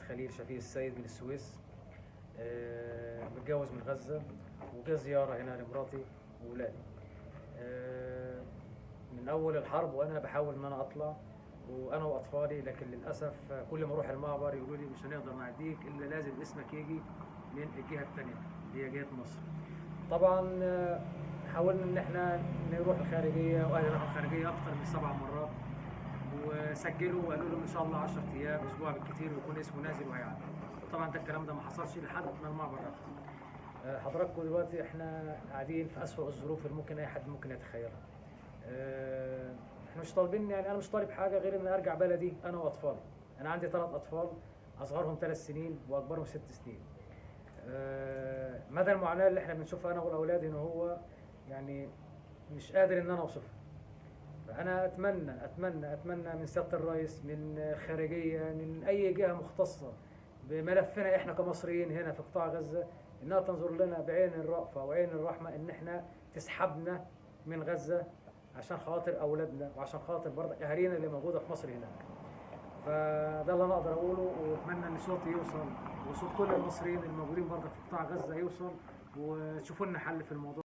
خليل شفيق السيد من السويس. متجوز من غزة، وجا زيارة هنا لمراتي وولادي. من أول الحرب وأنا بحاول إن أنا أطلع وأنا وأطفالي، لكن للأسف كل ما أروح المعبر يقولوا لي مش هنقدر نعديك إلا لازم اسمك يجي من الجهة التانية اللي هي جهة مصر. طبعا حاولنا إن إحنا نروح الخارجية، وأهلي راحوا الخارجية أكتر من 7 مرات، وسجلوا وقالوا لهم إن شاء الله 10 أيام أسبوع بالكتير ويكون اسمه نازل وهيعدي. طبعا ده الكلام ده ما حصلش لحد ما المعبر رفع. حضراتكم دلوقتي احنا قاعدين في أسوأ الظروف اللي ممكن أي حد ممكن يتخيلها. احنا مش طالبين، يعني أنا مش طالب حاجة غير إن أرجع بلدي أنا وأطفالي. أنا عندي 3 أطفال، أصغرهم 3 سنين وأكبرهم 6 سنين. مدى المعاناة اللي احنا بنشوفها أنا والأولاد هنا هو يعني مش قادر إن أنا أوصفها. فأنا أتمنى من سيادة الرئيس، من خارجية، من أي جهة مختصة بملفنا إحنا كمصريين هنا في قطاع غزة، إنها تنظر لنا بعين الرأفة وعين الرحمة، إن إحنا تسحبنا من غزة عشان خاطر أولادنا وعشان خاطر برضه أهالينا اللي موجودة في مصر هناك. فده اللي أنا أقدر أقوله، وأتمنى إن صوتي يوصل وصوت كل المصريين الموجودين برضه في قطاع غزة يوصل، وتشوفوا لنا حل في الموضوع.